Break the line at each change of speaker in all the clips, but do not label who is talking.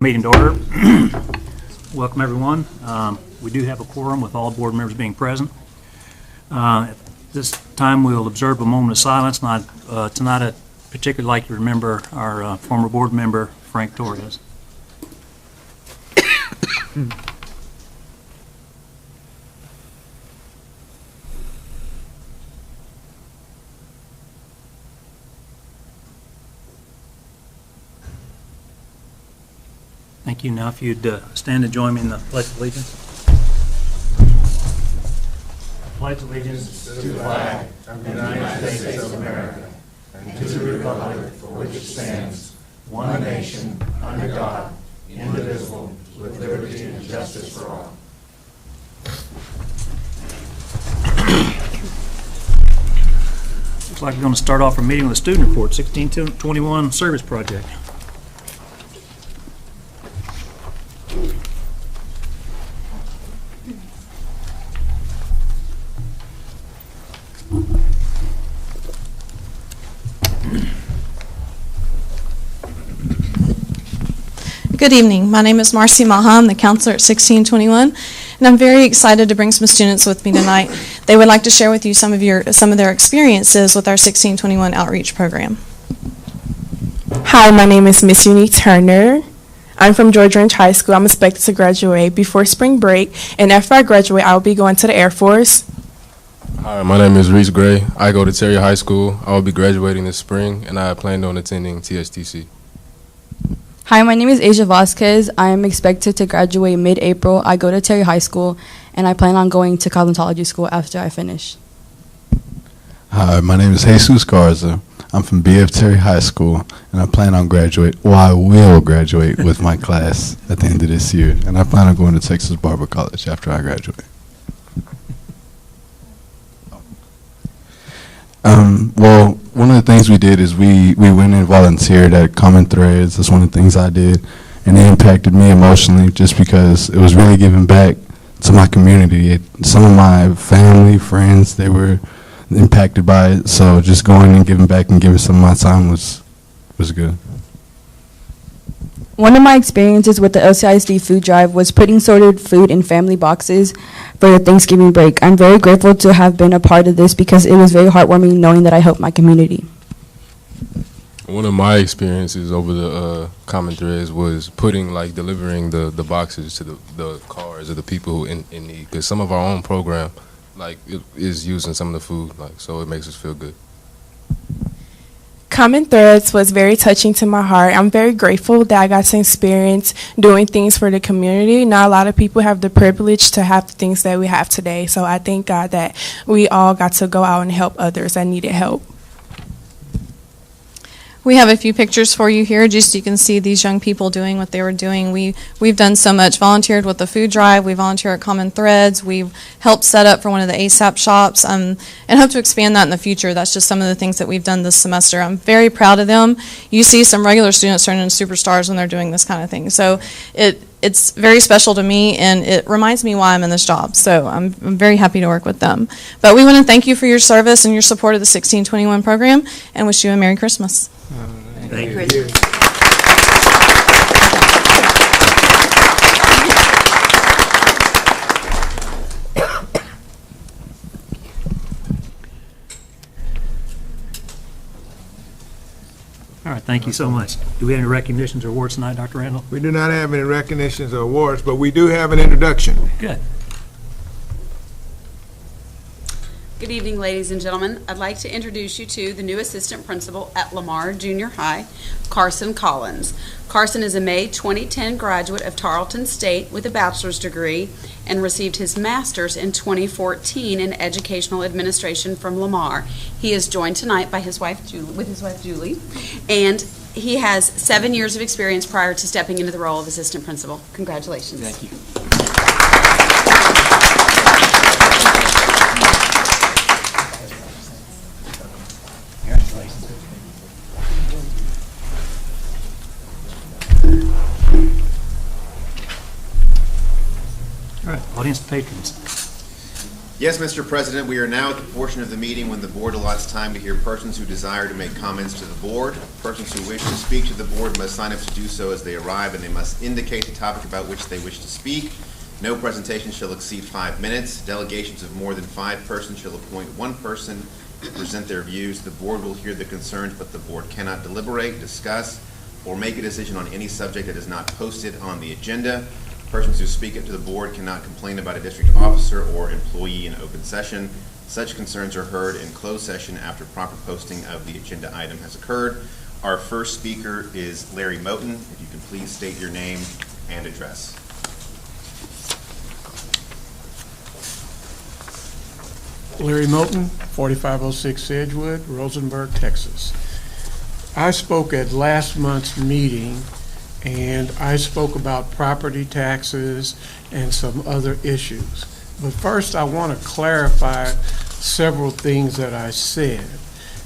Meeting to order. Welcome, everyone. We do have a quorum with all board members being present. At this time, we'll observe a moment of silence. Tonight, I'd particularly like to remember our former board member, Frank Torres. Thank you. Now, if you'd stand and join me in the Pledge of Allegiance. Pledge allegiance
to the flag of the United States of America and to the republic for which it stands, one nation, under God, indivisible, with liberty and justice for all.
Looks like we're going to start off our meeting with a student report, 1621 Service Project.
Good evening. My name is Marcy Maha. I'm the counselor at 1621, and I'm very excited to bring some students with me tonight. They would like to share with you some of their experiences with our 1621 outreach program.
Hi, my name is Miss Unique Turner. I'm from Georgia Ranch High School. I'm expected to graduate before spring break, and after I graduate, I will be going to the Air Force.
Hi, my name is Reese Gray. I go to Terry High School. I will be graduating this spring, and I plan on attending TSTC.
Hi, my name is Asia Vasquez. I am expected to graduate mid-April. I go to Terry High School, and I plan on going to cosmetology school after I finish.
Hi, my name is Jesus Garza. I'm from BF Terry High School, and I plan on I will graduate with my class at the end of this year, and I plan on going to Texas Barber College after I graduate. Well, one of the things we did is we went and volunteered at Common Threads. That's one of the things I did, and it impacted me emotionally just because it was really giving back to my community. Some of my family, friends, they were impacted by it, so just going and giving back and giving some of my time was good.
One of my experiences with the LCISD food drive was putting sorted food in family boxes for the Thanksgiving break. I'm very grateful to have been a part of this because it was very heartwarming knowing that I helped my community.
One of my experiences over the Common Threads was delivering the boxes to the cars of the people who in need, because some of our own program is using some of the food, so it makes us feel good.
Common Threads was very touching to my heart. I'm very grateful that I got to experience doing things for the community. Not a lot of people have the privilege to have the things that we have today, so I thank God that we all got to go out and help others that needed help.
We have a few pictures for you here, just so you can see these young people doing what they were doing. We've done so much. Volunteered with the food drive. We volunteer at Common Threads. We've helped set up for one of the ASAP shops, and hope to expand that in the future. That's just some of the things that we've done this semester. I'm very proud of them. You see some regular students turning into superstars when they're doing this kind of thing. So it's very special to me, and it reminds me why I'm in this job. So I'm very happy to work with them. But we want to thank you for your service and your support of the 1621 program, and wish you a Merry Christmas.
Thank you. All right, thank you so much. Do we have any recognitions or awards tonight, Dr. Randall?
We do not have any recognitions or awards, but we do have an introduction.
Good.
Good evening, ladies and gentlemen. I'd like to introduce you to the new assistant principal at Lamar Junior High, Carson Collins. Carson is a May 2010 graduate of Tarleton State with a bachelor's degree and received his master's in 2014 in educational administration from Lamar. He is joined tonight by his wife Julie, and he has 7 years of experience prior to stepping into the role of assistant principal. Congratulations.
Thank you. All right, audience patrons.
Yes, Mr. President, we are now at the portion of the meeting when the board allots time to hear persons who desire to make comments to the board. Persons who wish to speak to the board must sign up to do so as they arrive, and they must indicate the topic about which they wish to speak. No presentation shall exceed 5 minutes. Delegations of more than 5 persons shall appoint 1 person to present their views. The board will hear the concerns, but the board cannot deliberate, discuss, or make a decision on any subject that is not posted on the agenda. Persons who speak up to the board cannot complain about a district officer or employee in open session. Such concerns are heard in closed session after proper posting of the agenda item has occurred. Our first speaker is Larry Moten. If you can please state your name and address.
Larry Moten, 4506 Edgewood, Rosenberg, Texas. I spoke at last month's meeting, and I spoke about property taxes and some other issues. But first, I want to clarify several things that I said.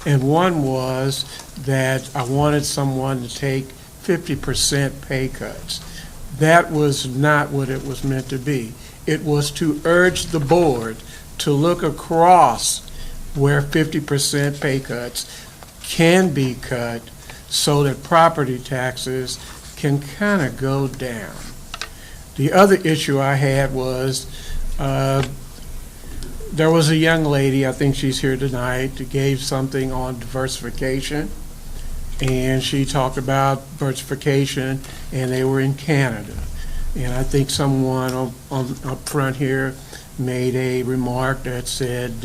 And one was that I wanted someone to take 50% pay cuts. That was not what it was meant to be. It was to urge the board to look across where 50% pay cuts can be cut so that property taxes can kind of go down. The other issue I had was there was a young lady, I think she's here tonight, that gave something on diversification, and she talked about diversification, and they were in Canada. And I think someone up front here made a remark that said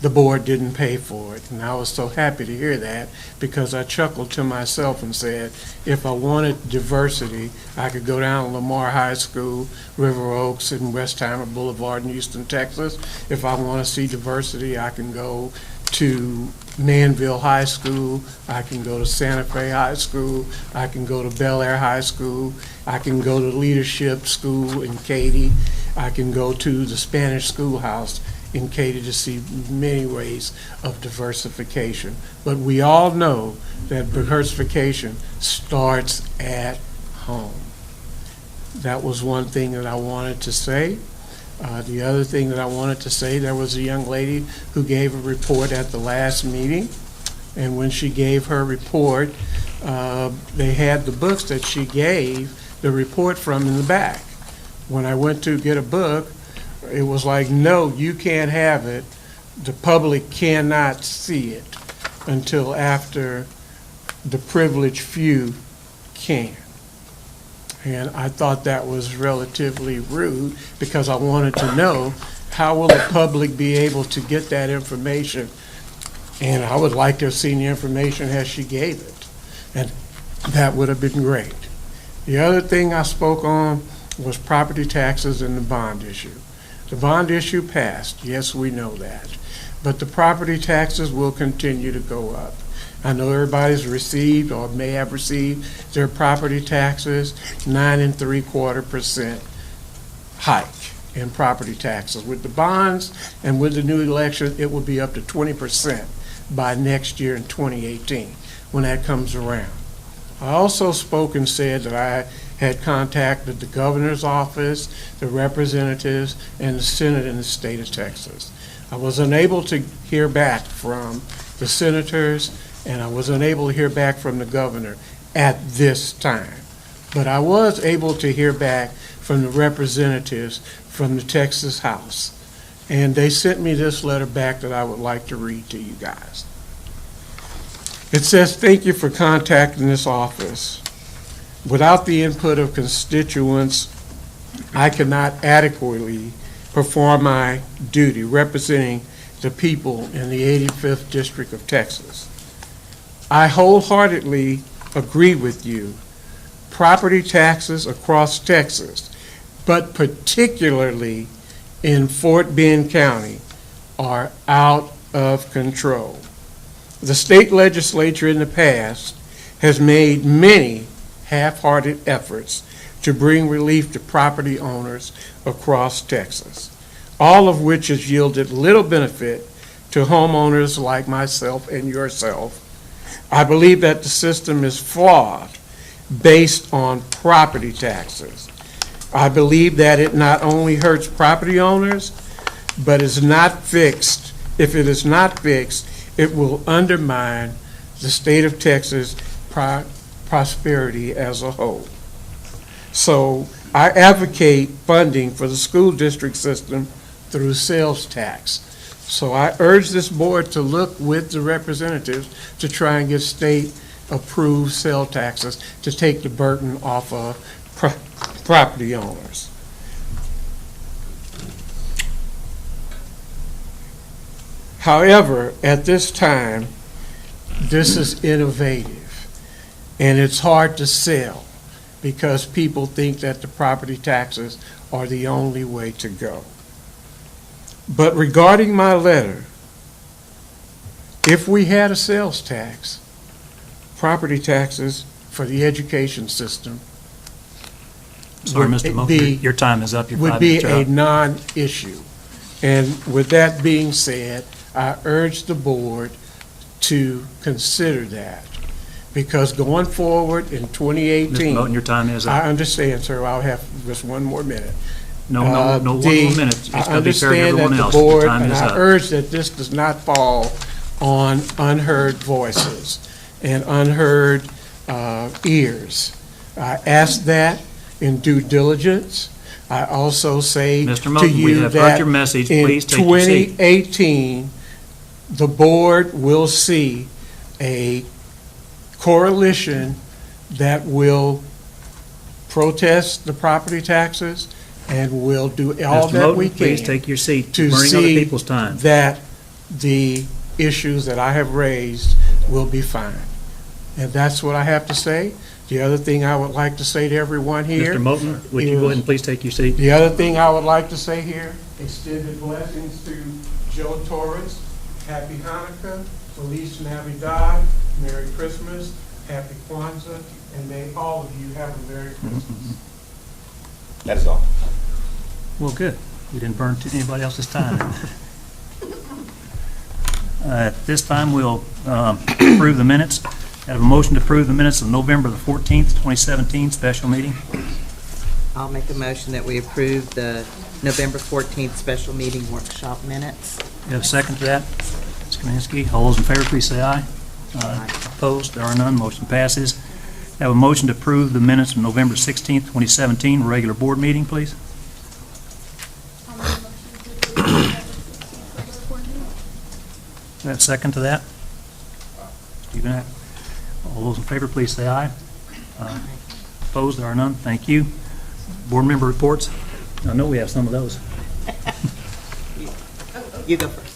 the board didn't pay for it. And I was so happy to hear that, because I chuckled to myself and said, if I wanted diversity, I could go down to Lamar High School, River Oaks, and Westheimer Boulevard in Houston, Texas. If I want to see diversity, I can go to Manville High School, I can go to Santa Fe High School, I can go to Bel Air High School, I can go to Leadership School in Katy, I can go to the Spanish Schoolhouse in Katy to see many ways of diversification. But we all know that diversification starts at home. That was one thing that I wanted to say. The other thing that I wanted to say, there was a young lady who gave a report at the last meeting, and when she gave her report, they had the books that she gave the report from in the back. When I went to get a book, it was like, no, you can't have it. The public cannot see it until after the privileged few can. And I thought that was relatively rude, because I wanted to know, how will the public be able to get that information? And I would like to have seen the information as she gave it. And that would have been great. The other thing I spoke on was property taxes and the bond issue. The bond issue passed, yes, we know that. But the property taxes will continue to go up. I know everybody's received or may have received their property taxes, 9 3/4% hike in property taxes. With the bonds and with the new election, it will be up to 20% by next year in 2018 when that comes around. I also spoke and said that I had contacted the governor's office, the representatives, and the Senate in the state of Texas. I was unable to hear back from the senators, and I was unable to hear back from the governor at this time. But I was able to hear back from the representatives from the Texas House. And they sent me this letter back that I would like to read to you guys. It says, thank you for contacting this office. Without the input of constituents, I cannot adequately perform my duty representing the people in the 85th District of Texas. I wholeheartedly agree with you. Property taxes across Texas, but particularly in Fort Bend County, are out of control. The state legislature in the past has made many half-hearted efforts to bring relief to property owners across Texas, all of which has yielded little benefit to homeowners like myself and yourself. I believe that the system is flawed based on property taxes. I believe that it not only hurts property owners, but is not fixed, if it is not fixed, it will undermine the state of Texas' prosperity as a whole. So I advocate funding for the school district system through sales tax. So I urge this board to look with the representatives to try and get state-approved sale taxes to take the burden off of property owners. However, at this time, this is innovative, and it's hard to sell because people think that the property taxes are the only way to go. But regarding my letter, if we had a sales tax, property taxes for the education system
Sorry, Mr. Moulton, your time is up. Your 5 minutes are up.
would be a non-issue. And with that being said, I urge the board to consider that, because going forward in 2018.
Mr. Moulton, your time is up.
I understand, sir. I'll have just one more minute.
No one more minute. It's
I
going to be fair to
understand that
everyone
the
else. Your
board,
time
and
is
I
up.
urge that this does not fall on unheard voices and unheard ears. I ask that in due diligence. I also say
Mr.
to
Moulton, we
you
have heard
that
your message.
in
Please take your seat.
2018, the board will see a coalition that will protest the property taxes and will do all
Mr.
that
Moulton,
we
please
can
take your seat.
to
Burning other
see
people's time.
that the issues that I have raised will be fine. And that's what I have to say. The other thing I would like to say to everyone here.
Mr. Moulton, would you go ahead and please take your seat?
The other thing I would like to say here, extended blessings to Joe Torres. Happy Hanukkah, Feliz Navidad, Merry Christmas, Happy Kwanzaa, and may all of you have a Merry Christmas.
That is all.
Well, good. We didn't burn anybody else's time. At this time, we'll approve the minutes. I have a motion to approve the minutes of November the 14th, 2017 special meeting.
I'll make a motion that we approve the November 14th special meeting workshop minutes.
You have a second to that? Ms. Kaminsky, all those in favor, please say aye. Aye. Opposed? There are none. Motion passes. I have a motion to approve the minutes of November 16th, 2017 regular board meeting, please. You have a second to that? Stephen, all those in favor, please say aye. Aye. Opposed? There are none. Thank you. Board member reports. I know we have some of those.
You go first.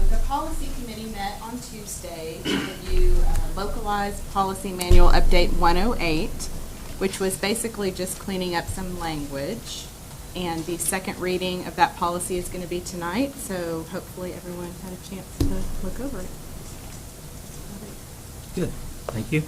The policy committee met on Tuesday to review localized policy manual update 108, which was basically just cleaning up some language. And the second reading of that policy is going to be tonight, so hopefully everyone had a chance to look over it.
Good. Thank you.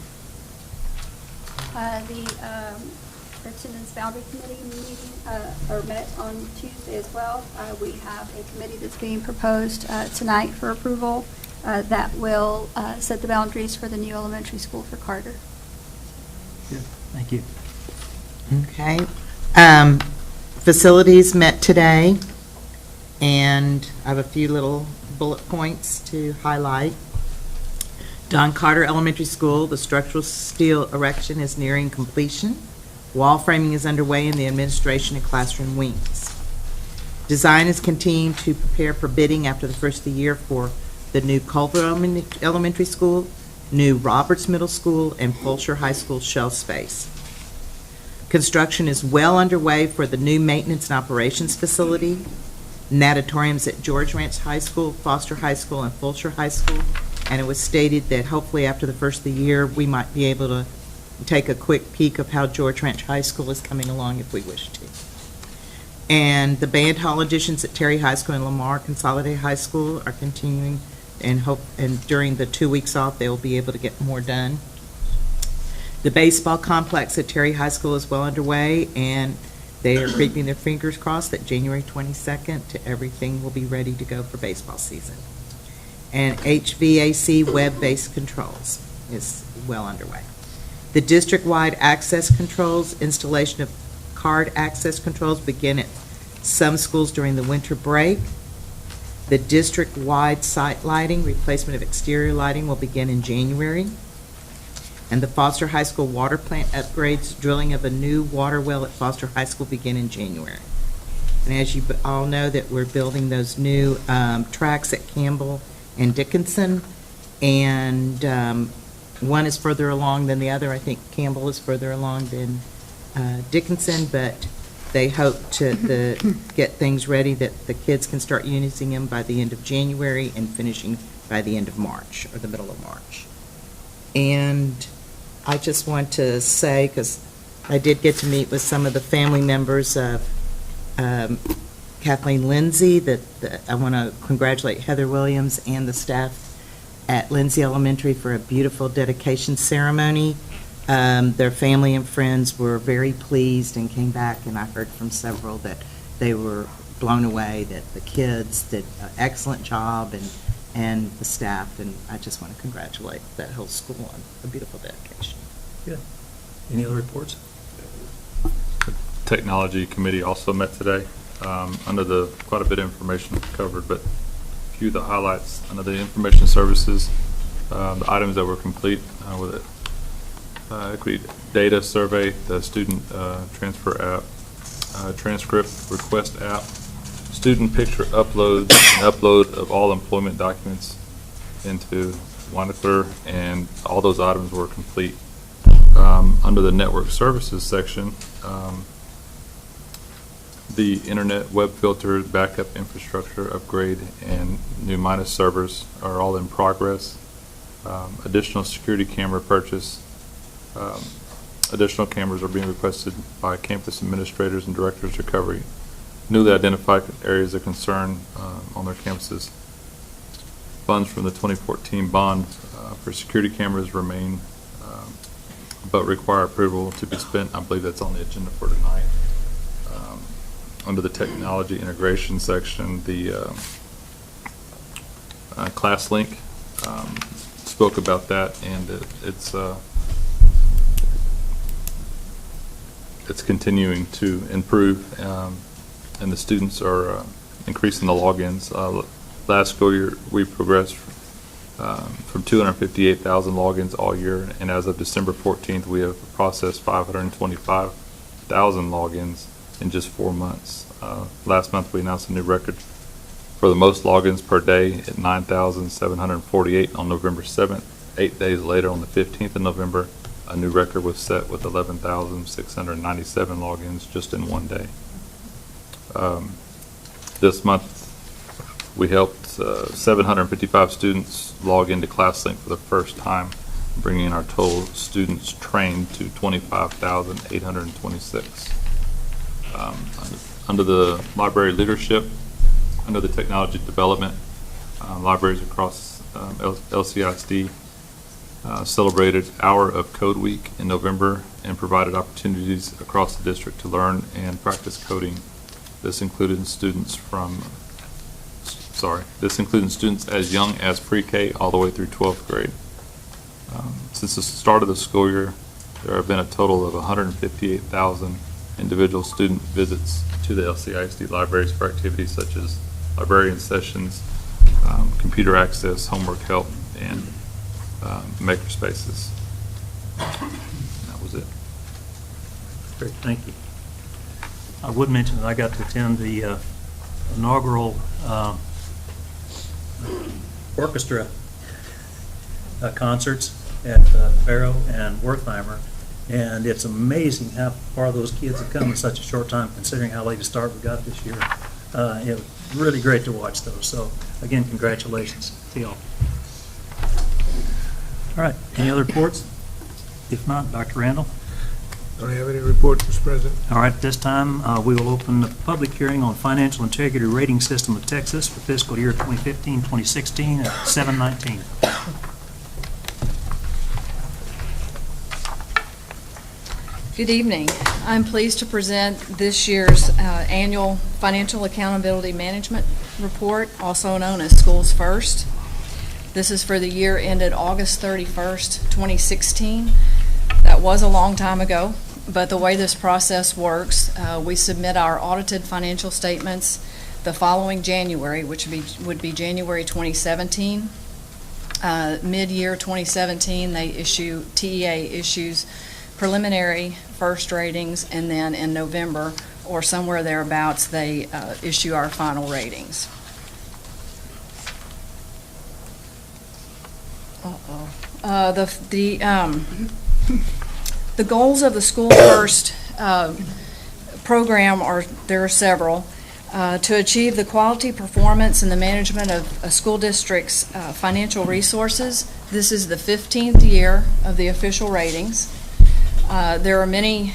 The attendance boundary committee meeting met on Tuesday as well. We have a committee that's being proposed tonight for approval that will set the boundaries for the new elementary school for Carter.
Good. Thank you.
Okay. Facilities met today, and I have a few little bullet points to highlight. Don Carter Elementary School, the structural steel erection is nearing completion. Wall framing is underway in the administration and classroom wings. Design is continuing to prepare for bidding after the first of the year for the new Culver Elementary School, new Roberts Middle School, and Fulshire High School shell space. Construction is well underway for the new maintenance and operations facility, natatoriums at George Ranch High School, Foster High School, and Fulshire High School. And it was stated that hopefully after the first of the year, we might be able to take a quick peek of how George Ranch High School is coming along if we wish to. And the band hall additions at Terry High School and Lamar Consolidated High School are continuing, and during the 2 weeks off, they will be able to get more done. The baseball complex at Terry High School is well underway, and they are keeping their fingers crossed that January 22nd everything will be ready to go for baseball season. And HVAC web-based controls is well underway. The district-wide access controls, installation of card access controls begin at some schools during the winter break. The district-wide site lighting, replacement of exterior lighting will begin in January. And the Foster High School water plant upgrades, drilling of a new water well at Foster High School begin in January. And as you all know, that we're building those new tracks at Campbell and Dickinson, and one is further along than the other. I think Campbell is further along than Dickinson, but they hope to get things ready that the kids can start using them by the end of January and finishing by the end of March, or the middle of March. And I just want to say, because I did get to meet with some of the family members of Kathleen Lindsay, that I want to congratulate Heather Williams and the staff at Lindsay Elementary for a beautiful dedication ceremony. Their family and friends were very pleased and came back, and I heard from several that they were blown away, that the kids did an excellent job, and the staff, and I just want to congratulate that whole school on a beautiful dedication.
Good. Any other reports?
Technology Committee also met today. Under the quite a bit of information covered, but a few of the highlights under the information services, the items that were complete with it. Equity data survey, the student transfer app, transcript request app, student picture upload, and upload of all employment documents into Wanacler, and all those items were complete. Under the network services section, the internet web filter, backup infrastructure upgrade, and new Midas servers are all in progress. Additional security camera purchase. Additional cameras are being requested by campus administrators and directors to cover newly identified areas of concern on their campuses. Funds from the 2014 bond for security cameras remain, but require approval to be spent. I believe that's on the agenda for tonight. Under the technology integration section, the ClassLink spoke about that, and it's continuing to improve, and the students are increasing the logins. Last school year, we progressed from 258,000 logins all year, and as of December 14th, we have processed 525,000 logins in just 4 months. Last month, we announced a new record for the most logins per day at 9,748 on November 7th. 8 days later, on the 15th of November, a new record was set with 11,697 logins just in one day. This month, we helped 755 students log into ClassLink for the first time, bringing our total students trained to 25,826. Under the library leadership, under the technology development, libraries across LCISD celebrated Hour of Code Week in November and provided opportunities across the district to learn and practice coding. This included students as young as pre-K all the way through 12th grade. Since the start of the school year, there have been a total of 158,000 individual student visits to the LCISD libraries for activities such as librarian sessions, computer access, homework help, and maker spaces. That was it.
Great, thank you. I would mention that I got to attend the inaugural orchestra concerts at Barrow and Wertheimer, and it's amazing how far those kids have come in such a short time, considering how late a start we got this year. It was really great to watch those. So again, congratulations to y'all. All right, any other reports? If not, Dr. Randall?
Don't have any reports, Mr. President.
All right, at this time, we will open the public hearing on Financial Integrity Rating System of Texas for fiscal year 2015-2016 at 7:19.
Good evening. I'm pleased to present this year's annual Financial Accountability Management Report, also known as Schools First. This is for the year ended August 31st, 2016. That was a long time ago.
but the way this process works, we submit our audited financial statements the following January, which would be January 2017. Mid-year 2017, TEA issues preliminary first ratings, and then in November or somewhere thereabouts, they issue our final ratings. The goals of the School First program there are several. To achieve the quality, performance, and the management of a school district's financial resources. This is the 15th year of the official ratings. There are many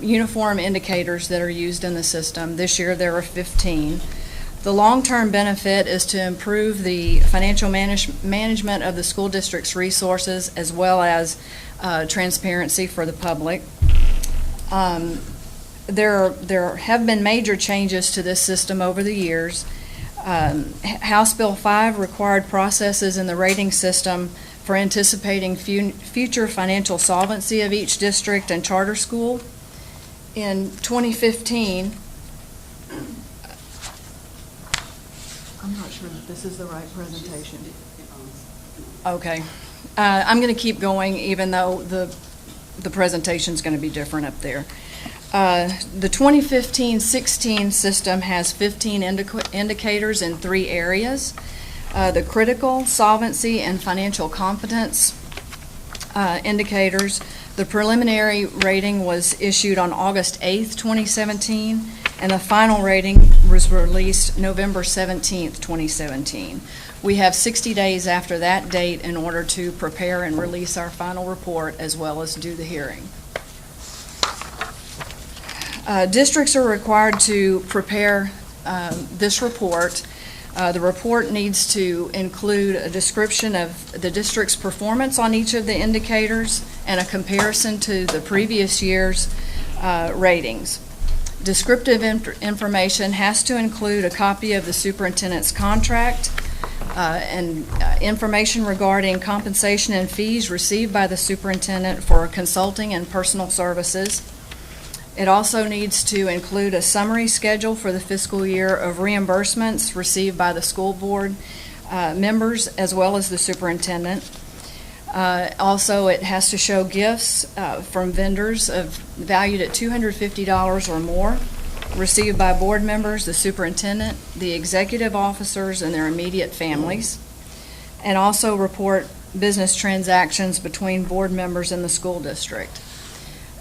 uniform indicators that are used in the system. This year there are 15. The long-term benefit is to improve the financial management of the school district's resources, as well as transparency for the public. There have been major changes to this system over the years. House Bill 5 required processes in the rating system for anticipating future financial solvency of each district and charter school. In 2015, I'm not sure that this is the right presentation. Okay. I'm going to keep going, even though the presentation is going to be different up there. The 2015-16 system has 15 indicators in 3 areas. The critical, solvency, and financial competence indicators. The preliminary rating was issued on August 8th, 2017, and the final rating was released November 17th, 2017. We have 60 days after that date in order to prepare and release our final report, as well as do the hearing. Districts are required to prepare this report. The report needs to include a description of the district's performance on each of the indicators and a comparison to the previous year's ratings. Descriptive information has to include a copy of the superintendent's contract and information regarding compensation and fees received by the superintendent for consulting and personal services. It also needs to include a summary schedule for the fiscal year of reimbursements received by the school board members, as well as the superintendent. Also, it has to show gifts from vendors valued at $250 or more, received by board members, the superintendent, the executive officers, and their immediate families, and also report business transactions between board members and the school district.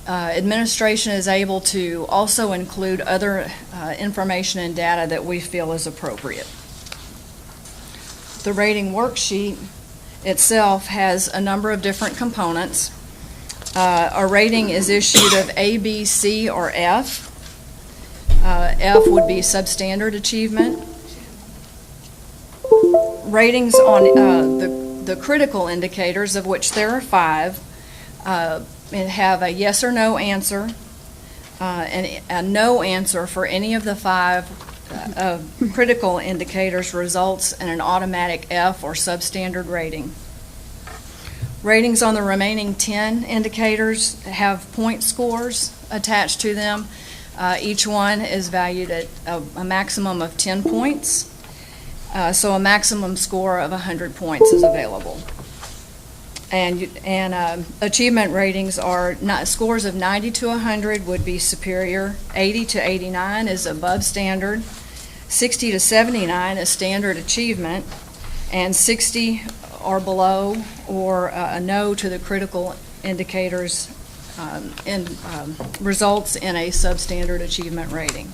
Administration is able to also include other information and data that we feel is appropriate. The rating worksheet itself has a number of different components. A rating is issued of A, B, C, or F. F would be substandard achievement. Ratings on the critical indicators, of which there are 5, and have a yes or no answer, and a no answer for any of the 5 critical indicators results in an automatic F or substandard rating. Ratings on the remaining 10 indicators have point scores attached to them. Each one is valued at a maximum of 10 points, so a maximum score of 100 points is available. And achievement ratings are scores of 90 to 100 would be superior, 80 to 89 is above standard, 60 to 79 is standard achievement, and 60 or below or a no to the critical indicators results in a substandard achievement rating.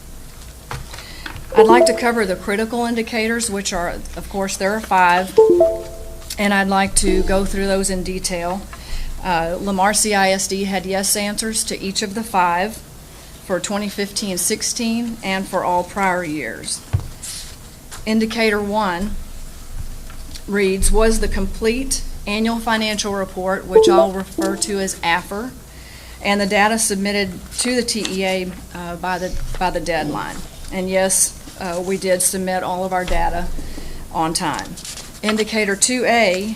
I'd like to cover the critical indicators, which are, of course, there are 5. And I'd like to go through those in detail. Lamar CISD had yes answers to each of the 5 for 2015-16 and for all prior years. Indicator 1 reads, was the complete annual financial report, which I'll refer to as AFR, and the data submitted to the TEA by the deadline. And yes, we did submit all of our data on time. Indicator 2A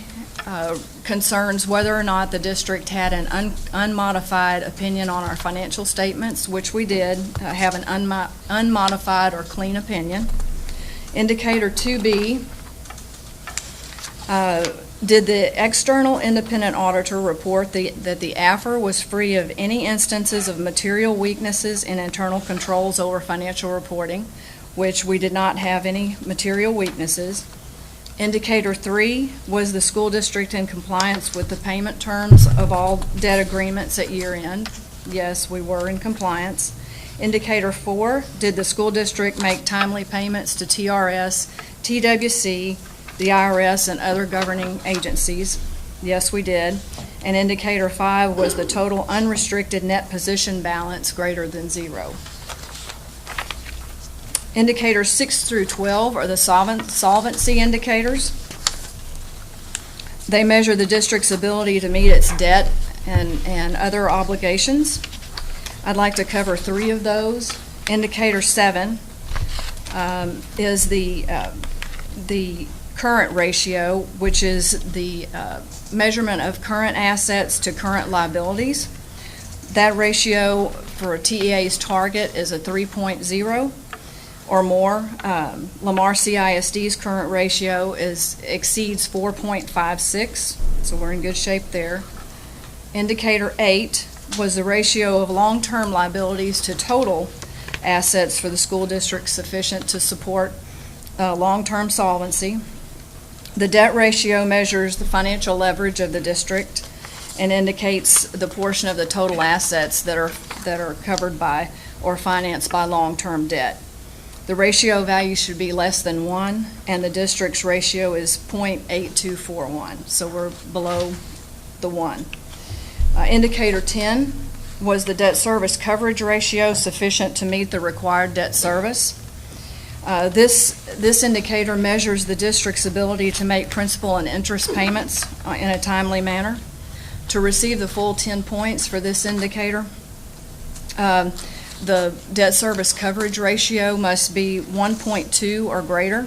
concerns whether or not the district had an unmodified opinion on our financial statements, which we did have an unmodified or clean opinion. Indicator 2B, did the external independent auditor report that the AFR was free of any instances of material weaknesses in internal controls over financial reporting, which we did not have any material weaknesses. Indicator 3, was the school district in compliance with the payment terms of all debt agreements at year end? Yes, we were in compliance. Indicator 4, did the school district make timely payments to TRS, TWC, the IRS, and other governing agencies? Yes, we did. And indicator 5, was the total unrestricted net position balance greater than 0? Indicators 6 through 12 are the solvency indicators. They measure the district's ability to meet its debt and other obligations. I'd like to cover 3 of those. Indicator 7 is the current ratio, which is the measurement of current assets to current liabilities. That ratio for a TEA's target is a 3.0 or more. Lamar CISD's current ratio exceeds 4.56, so we're in good shape there. Indicator 8 was the ratio of long-term liabilities to total assets for the school district sufficient to support long-term solvency. The debt ratio measures the financial leverage of the district and indicates the portion of the total assets that are covered by or financed by long-term debt. The ratio value should be less than 1, and the district's ratio is 0.8241, so we're below the 1. Indicator 10 was the debt service coverage ratio sufficient to meet the required debt service. This indicator measures the district's ability to make principal and interest payments in a timely manner. To receive the full 10 points for this indicator, the debt service coverage ratio must be 1.2 or greater.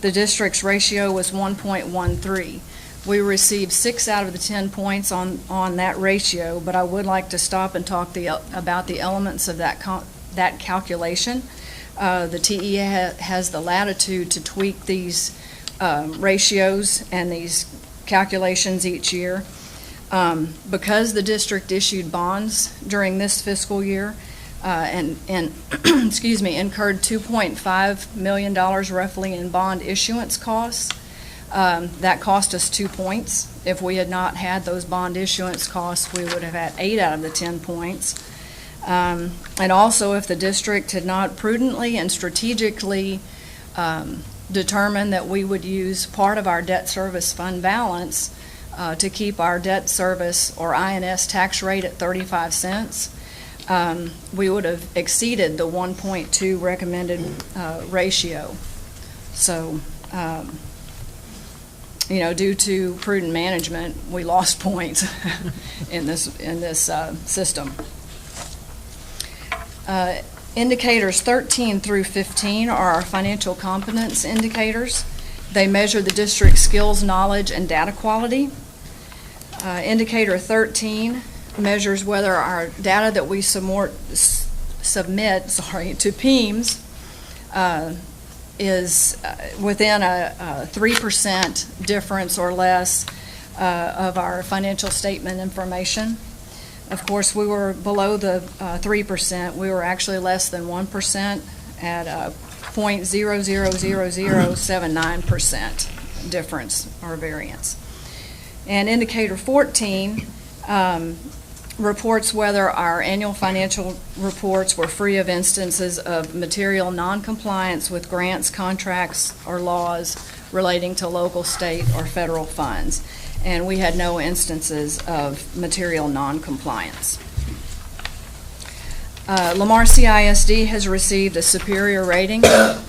The district's ratio was 1.13. We received 6 out of the 10 points on that ratio, but I would like to stop and talk about the elements of that calculation. The TE has the latitude to tweak these ratios and these calculations each year. Because the district issued bonds during this fiscal year and excuse me, incurred $2.5 million roughly in bond issuance costs, that cost us 2 points. If we had not had those bond issuance costs, we would have had 8 out of the 10 points. And also, if the district had not prudently and strategically determined that we would use part of our debt service fund balance to keep our debt service or INS tax rate at 35 cents, we would have exceeded the 1.2 recommended ratio. So, due to prudent management, we lost points in this system. Indicators 13 through 15 are our financial competence indicators. They measure the district's skills, knowledge, and data quality. Indicator 13 measures whether our data that we submit to PEMS is within a 3% difference or less of our financial statement information. Of course, we were below the 3%. We were actually less than 1% at 0.000079% difference or variance. And indicator 14 reports whether our annual financial reports were free of instances of material noncompliance with grants, contracts, or laws relating to local, state, or federal funds. And we had no instances of material noncompliance. Lamar CISD has received a superior rating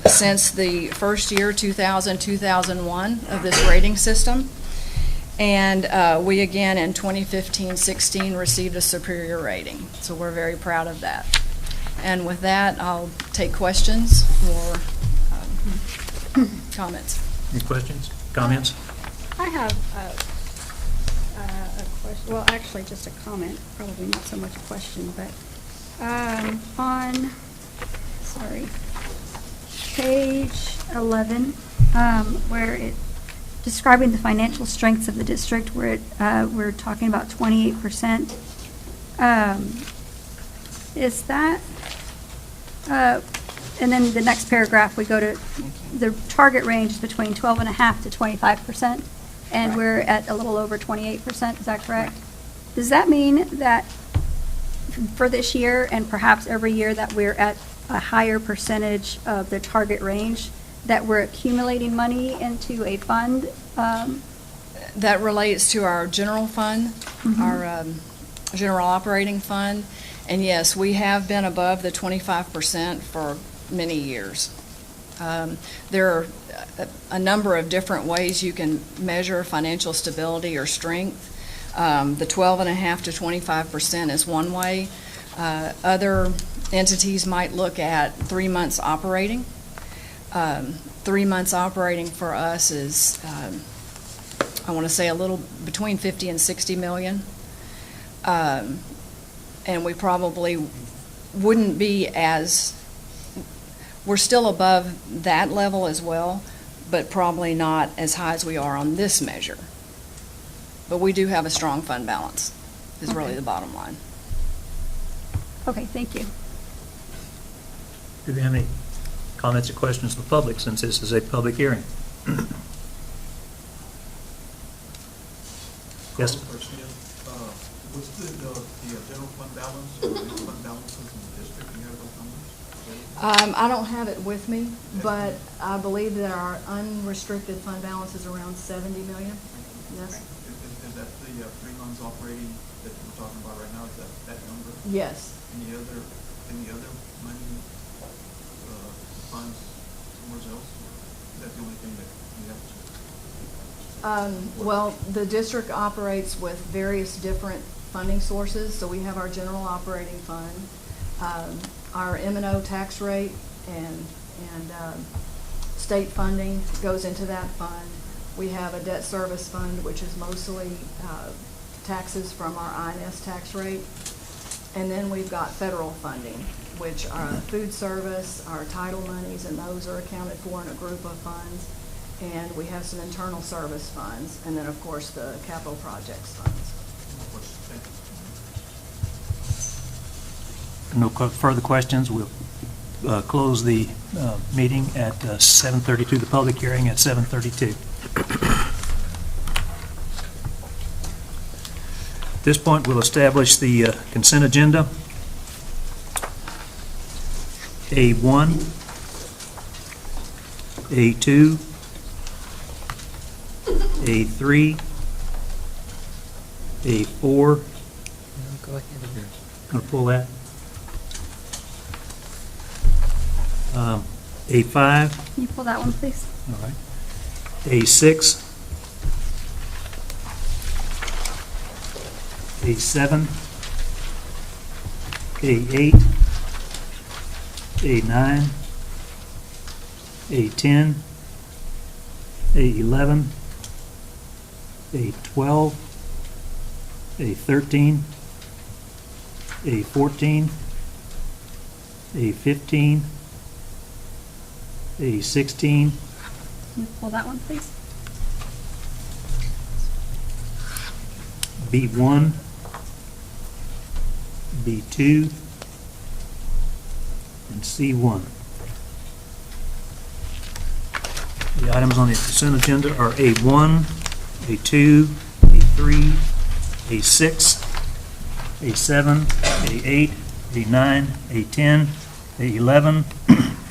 since the first year, 2000-2001, of this rating system. And we again in 2015-16 received a superior rating. So we're very proud of that. And with that, I'll take questions or comments.
Any questions, comments?
I have
a question, well, actually, just a comment, probably not so much a question, but on, sorry, page 11, where it, describing the financial strengths of the district, where it, we're talking about 28%. Is that, and then the next paragraph, we go to, the target range is between 12.5% to 25%, and we're at a little over 28%, is that correct? Does that mean that for this year and perhaps every year that we're at a higher percentage of the target range, that we're accumulating money into a fund?
That relates to our general fund, our general operating fund. And yes, we have been above the 25% for many years. There are a number of different ways you can measure financial stability or strength. The 12.5% to 25% is one way. Other entities might look at 3 months operating. 3 months operating for us is, I want to say, a little between 50 and 60 million. And we probably wouldn't be as, we're still above that level as well, but probably not as high as we are on this measure. But we do have a strong fund balance, is really the bottom line.
Okay, thank you.
Do we have any comments or questions from the public, since this is a public hearing? Yes?
What's the general fund balance or the fund balances in the district? Do you have those numbers?
I don't have it with me, but I believe that our unrestricted fund balance is around 70 million. Yes.
Is that the 3 months operating that we're talking about right now? Is that number?
Yes.
Any other money funds somewhere else? Is that the only thing that we have to?
Well, the district operates with various different funding sources. So we have our general operating fund, our M&O tax rate, and state funding goes into that fund. We have a debt service fund, which is mostly taxes from our INS tax rate. And then we've got federal funding, which are food service, our title monies, and those are accounted for in a group of funds. And we have some internal service funds, and then, of course, the capital projects funds.
No further questions. We'll close the meeting at 7:32, the public hearing at 7:32. At this point, we'll establish the consent agenda. A1, A2, A3, A4.
Go ahead.
Going to pull that. A5.
Can you pull that one, please?
All right. A6. A7. A8. A9. A10. A11. A12. A13. A14. A15. A16.
Can you pull that one, please?
B1, B2, and C1. The items on the consent agenda are A1, A2, A3, A6, A7, A8, A9, A10, A11,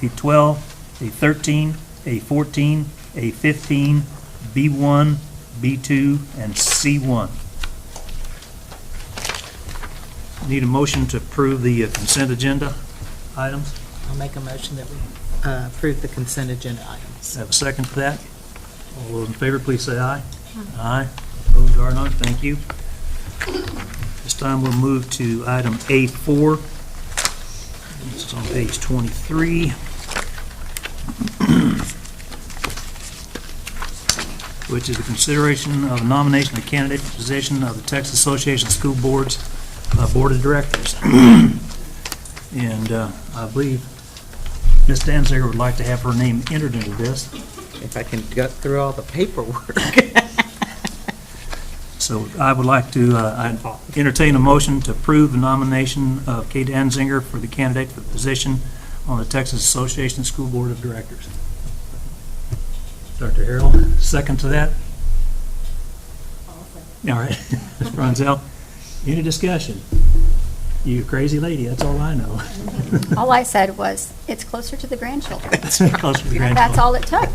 A12, A13, A14, A15, B1, B2, and C1. Need a motion to approve the consent agenda items?
I'll make a motion that we approve the consent agenda items.
Have a second for that? All those in favor, please say aye. Aye. Opposed are none. Thank you. This time we'll move to item A4. This is on page 23. which is the consideration of nomination of candidate for position of the Texas Association of School Boards Board of Directors. And I believe Ms. Danziger would like to have her name entered into this.
If I can get through all the paperwork.
So I would like to entertain a motion to approve the nomination of Kate Danziger for the candidate for the position on the Texas Association of School Board of Directors. Dr. Harrell, second to that? All right. Ms. Bronzell, any discussion? You crazy lady, that's all I know.
All I said was, it's closer to the grandchildren.
It's closer to the grandchildren.
That's all it took.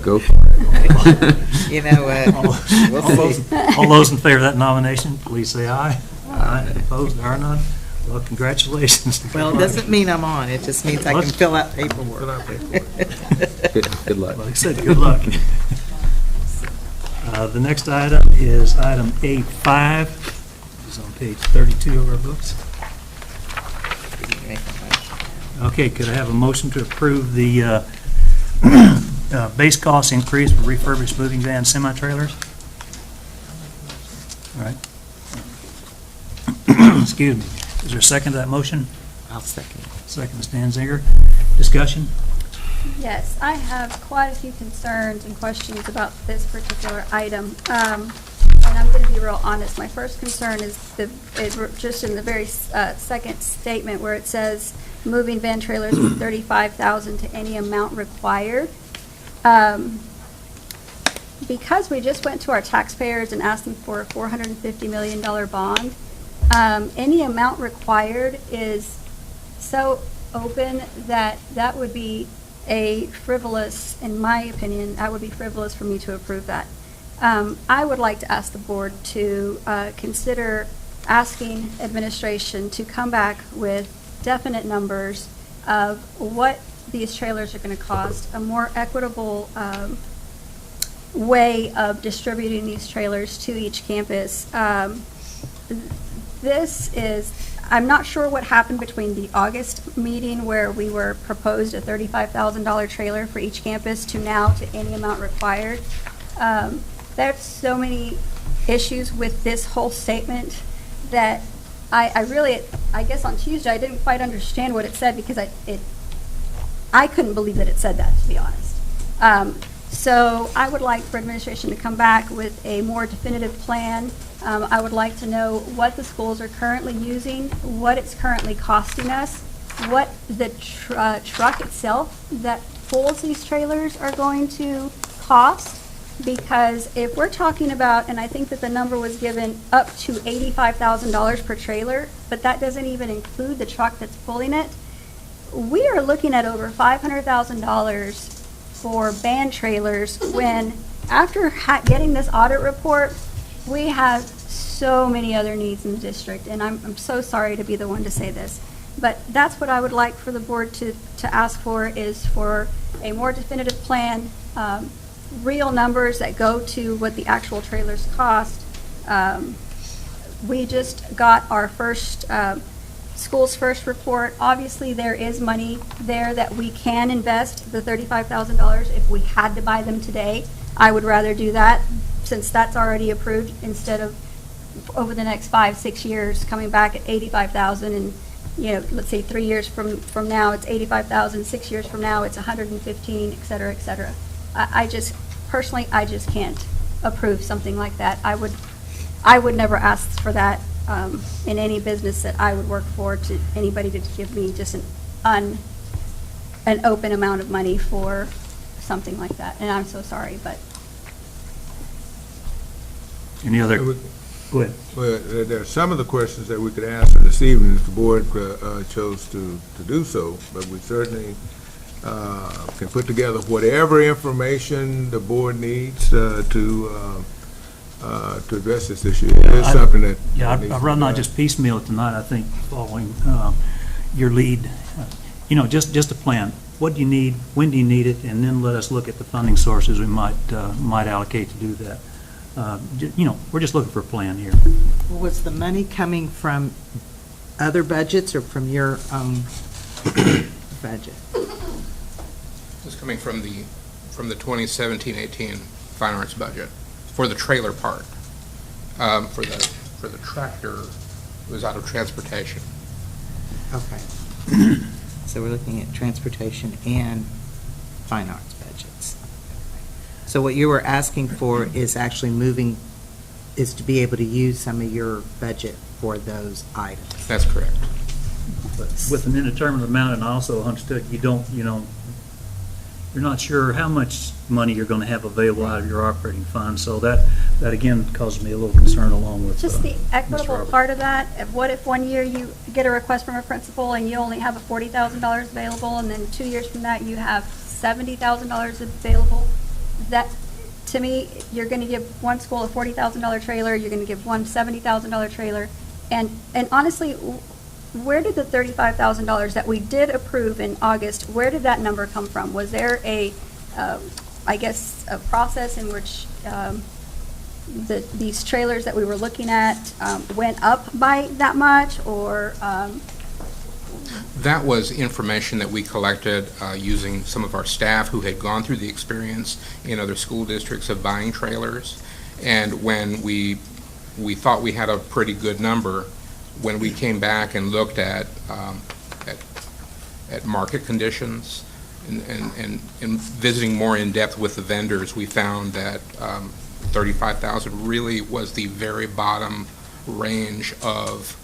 Go for it.
You know what?
All those in favor of that nomination, please say aye. Aye. Opposed, there are none. Well, congratulations.
Well, it doesn't mean I'm on, it just means I can fill out paperwork.
Good luck.
Like I said, good luck. The next item is item A5. It's on page 32 of our books. Okay, could I have a motion to approve the base cost increase for refurbished moving van semi-trailers? All right. Excuse me. Is there a second to that motion?
I'll second.
Second, Ms. Danziger. Discussion?
Yes, I have quite a few concerns and questions about this particular item. And I'm going to be real honest. My first concern is just in the very second statement where it says moving van trailers from $35,000 to any amount required. Because we just went to our taxpayers and asked them for a $450 million bond, any amount required is so open that that would be a frivolous, in my opinion, that would be frivolous for me to approve that. I would like to ask the board to consider asking administration to come back with definite numbers of what these trailers are going to cost, a more equitable way of distributing these trailers to each campus. I'm not sure what happened between the August meeting where we were proposed a $35,000 trailer for each campus to now to any amount required. There's so many issues with this whole statement that I guess on Tuesday I didn't quite understand what it said because I couldn't believe that it said that, to be honest. So I would like for administration to come back with a more definitive plan. I would like to know what the schools are currently using, what it's currently costing us, what the truck itself that pulls these trailers are going to cost. Because if we're talking about, and I think that the number was given up to $85,000 per trailer, but that doesn't even include the truck that's pulling it, we are looking at over $500,000 for band trailers when after getting this audit report, we have so many other needs in the district, and I'm so sorry to be the one to say this, but that's what I would like for the board to ask for, is for a more definitive plan, real numbers that go to what the actual trailers cost. We just got our first Schools First report. Obviously, there is money there that we can invest, the $35,000, if we had to buy them today. I would rather do that since that's already approved instead of over the next 5-6 years coming back at $85,000 and, you know, let's say 3 years from now it's $85,000, 6 years from now it's $115,000, et cetera, et cetera. I just can't approve something like that. I would never ask for that in any business that I would work for, to anybody to give me just an open amount of money for something like that. And I'm so sorry, but.
Any other? Go ahead.
Well, there are some of the questions that we could answer this evening if the board chose to do so, but we certainly can put together whatever information the board needs to address this issue. It is something that
I'd rather not just piecemeal it tonight. I think following your lead, just a plan. What do you need? When do you need it? And then let us look at the funding sources we might allocate to do that. We're just looking for a plan here.
Was the money coming from other budgets or from your own budget?
It's coming from the 2017-18 fine arts budget for the trailer part. For the tractor, it was out of transportation.
Okay. So we're looking at transportation and fine arts budgets. So what you were asking for is actually is to be able to use some of your budget for those items.
That's correct.
But with an indeterminate amount, and I also understood you're not sure how much money you're going to have available out of your operating fund, so that again causes me a little concern along with
Just the equitable
Roberts.
part of that. What if 1 year you get a request from a principal and you only have a $40,000 available, and then 2 years from that you have $70,000 available? That, to me, you're going to give one school a $40,000 trailer, you're going to give one $70,000 trailer, and honestly, where did the $35,000 that we did approve in August, where did that number come from? Was there a process in which these trailers that we were looking at went up by that much, or?
That was information that we collected using some of our staff who had gone through the experience in other school districts of buying trailers. And when we thought we had a pretty good number, when we came back and looked at market conditions and visiting more in depth with the vendors, we found that $35,000 really was the very bottom range of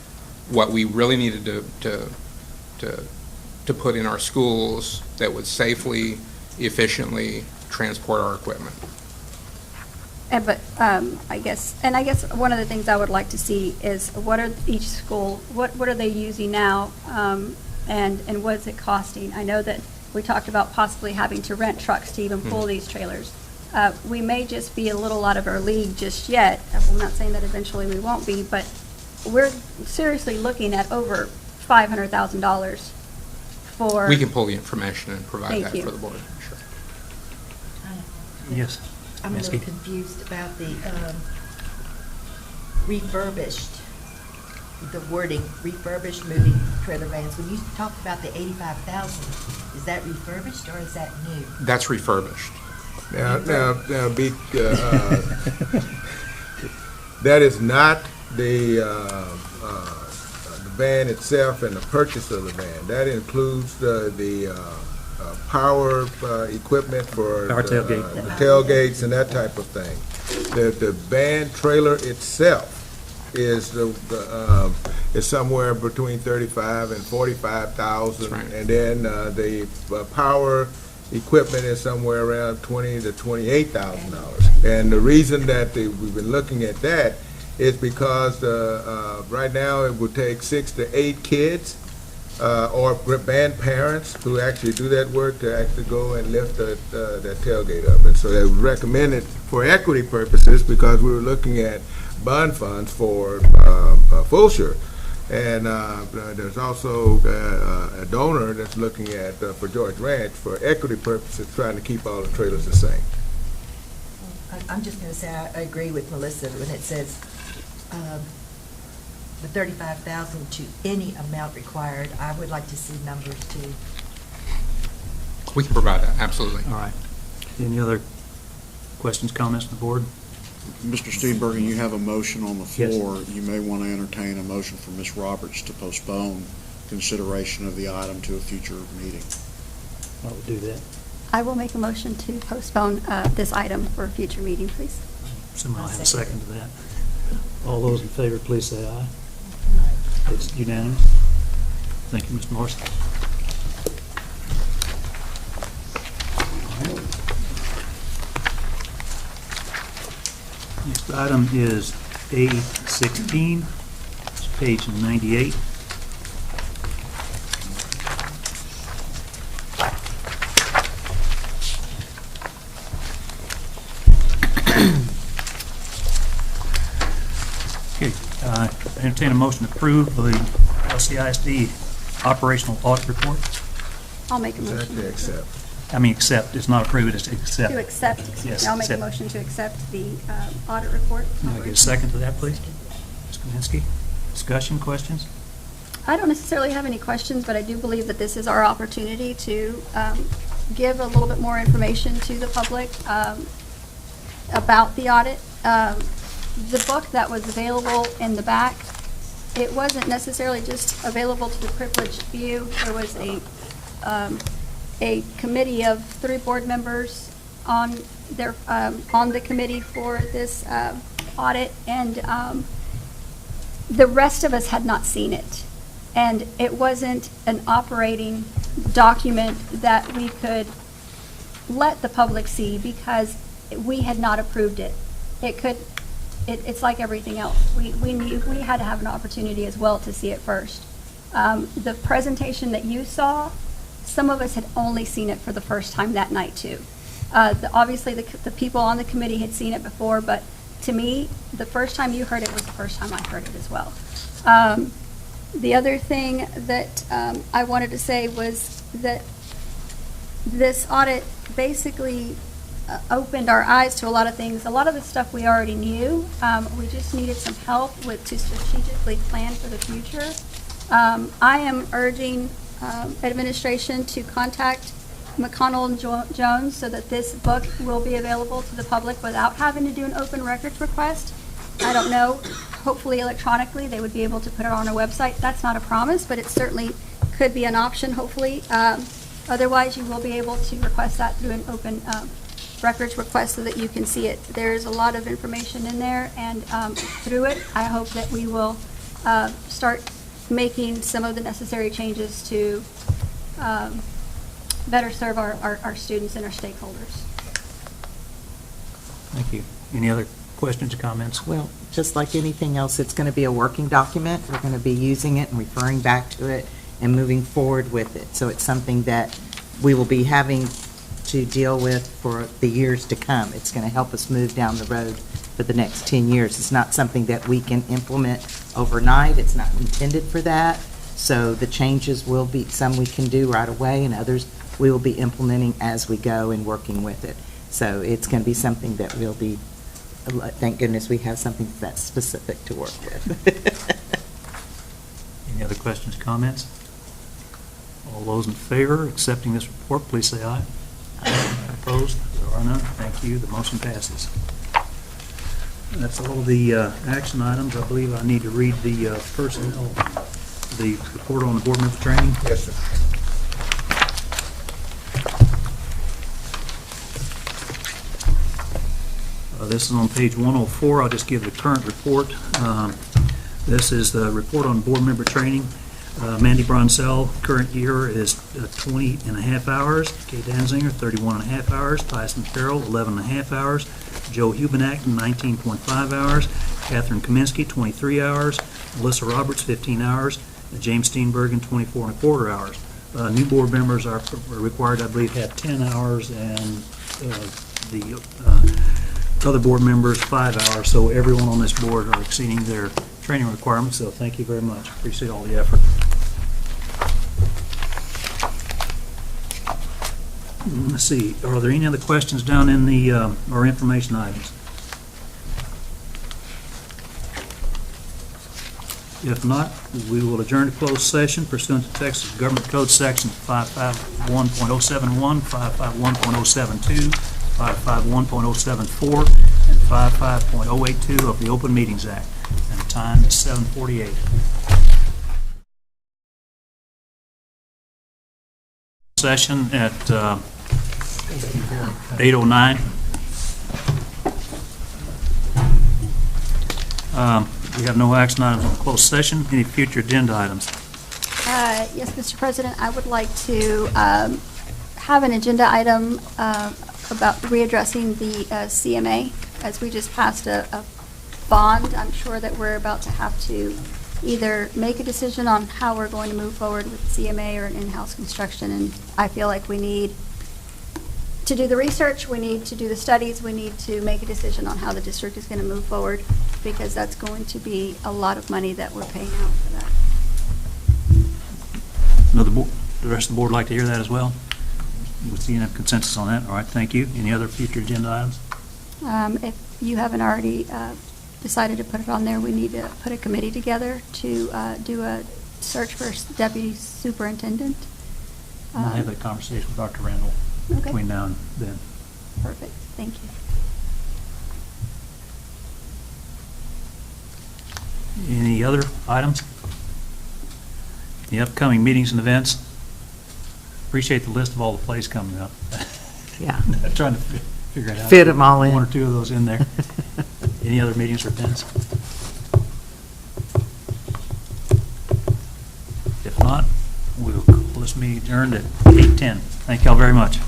what we really needed to put in our schools that would safely, efficiently transport our equipment.
But I guess one of the things I would like to see is what are each school, what are they using now, and what is it costing? I know that we talked about possibly having to rent trucks to even pull these trailers. We may just be a little out of our league just yet. I'm not saying that eventually we won't be, but we're seriously looking at over $500,000 for.
We can pull the information and provide
Thank
that
you.
for the board. Sure.
Yes.
I'm a
Ms.
little
Key?
confused about the refurbished, the wording, refurbished moving trailer vans. When you talked about the 85,000, is that refurbished or is that new?
That's refurbished.
Now, that is not the van itself and the purchase of the van. That includes the power equipment for
Power tailgate.
the tailgates and that type of thing. The van trailer itself is is somewhere between 35 and 45,000,
right.
and then the power equipment is somewhere around $20,000 to $28,000. And the reason that we've been looking at that is because right now it would take 6 to 8 kids or band parents who actually do that work to actually go and lift that tailgate up. And so they recommend it for equity purposes because we were looking at bond funds for Fulshire. And there's also a donor that's looking at, for George Ranch, for equity purposes, trying to keep all the trailers the same.
I'm just going to say I agree with Melissa when it says the 35,000 to any amount required. I would like to see numbers too.
We can provide that, absolutely.
All right. Any other questions, comments from the board?
Mr. Steenbergen, you have a motion on the
Yes.
floor. You may want to entertain a motion from Ms. Roberts to postpone consideration of the item to a future meeting.
I will do that.
I will make a motion to postpone this item for a future meeting, please.
Somebody will have a second to that. All those in favor, please say aye. It's unanimous. Thank you, Mr. Morrison. Next item is A16, it's page 98. Okay, entertain a motion to approve the LCISD operational audit report.
I'll make a motion.
Exactly, accept.
I mean, accept, it's not approve, it's accept.
To accept, excuse
Yes,
me, I'll make a
accept.
motion to accept the audit report.
Can I get a second to that, please? Ms. Kaminsky, discussion, questions?
I don't necessarily have any questions, but I do believe that this is our opportunity to give a little bit more information to the public. about the audit. The book that was available in the back, it wasn't necessarily just available to the privileged few. There was a committee of 3 board members on the committee for this audit, and the rest of us had not seen it. And it wasn't an operating document that we could let the public see because we had not approved it. It's like everything else. We knew we had to have an opportunity as well to see it first. The presentation that you saw, some of us had only seen it for the first time that night too. Obviously the people on the committee had seen it before, but to me, the first time you heard it was the first time I heard it as well. The other thing that I wanted to say was that this audit basically opened our eyes to a lot of things. A lot of the stuff we already knew. We just needed some help to strategically plan for the future. I am urging administration to contact McConnell and Jones so that this book will be available to the public without having to do an open records request. I don't know. Hopefully electronically they would be able to put it on our website. That's not a promise, but it certainly could be an option, hopefully. Otherwise, you will be able to request that through an open records request so that you can see it. There's a lot of information in there, and through it, I hope that we will start making some of the necessary changes to better serve our students and our stakeholders.
Thank you. Any other questions or comments?
Well, just like anything else, it's going to be a working document. We're going to be using it and referring back to it and moving forward with it. So it's something that we will be having to deal with for the years to come. It's going to help us move down the road for the next 10 years. It's not something that we can implement overnight. It's not intended for that. So the changes will be some we can do right away, and others we will be implementing as we go and working with it. So it's going to be something that we'll be, thank goodness we have something that's specific to work with.
Any other questions, comments? All those in favor of accepting this report, please say aye. Opposed? There are none. Thank you. The motion passes. That's all the action items. I believe I need to read the personnel, the report on the board member training.
Yes, sir.
This is on page 104. I'll just give the current report. This is the report on board member training. Mandy Bronsell, current year is 20 and a half hours. Kay Danzinger, 31 and a half hours. Tyson Farrell, 11 and a half hours. Joe Hubenak, 19.5 hours. Catherine Kaminsky, 23 hours. Melissa Roberts, 15 hours. And James Steenbergen, 24 and a quarter hours. New board members are required, I believe, have 10 hours, and the other board members 5 hours. So everyone on this board are exceeding their training requirements, so thank you very much. Appreciate all the effort. Let's see, are there any other questions down in the our information items? If not, we will adjourn to closed session pursuant to Texas Government Code Section 551.071, 551.072, 551.074, and 55.082 of the Open Meetings Act. And the time is 7:48. Session at 8:09. We have no action items on closed session. Any future agenda items?
Yes, Mr. President, I would like to have an agenda item about readdressing the CMA, as we just passed a bond. I'm sure that we're about to have to either make a decision on how we're going to move forward with CMA or an in-house construction, and I feel like we need to do the research, we need to do the studies, we need to make a decision on how the district is going to move forward, because that's going to be a lot of money that we're paying out for that.
The rest of the board like to hear that as well? We see enough consensus on that. All right, thank you. Any other future agenda items?
If you haven't already decided to put it on there, we need to put a committee together to do a search for deputy superintendent.
I'll have that conversation with Dr. Randall between now and then.
Perfect. Thank you.
Any other items? The upcoming meetings and events? Appreciate the list of all the plays coming up.
Yeah.
I'm trying to figure it out.
Fit 'em all in.
One or two of those in there. Any other meetings or events? If not, we'll call this meeting adjourned at 8:10. Thank y'all very much.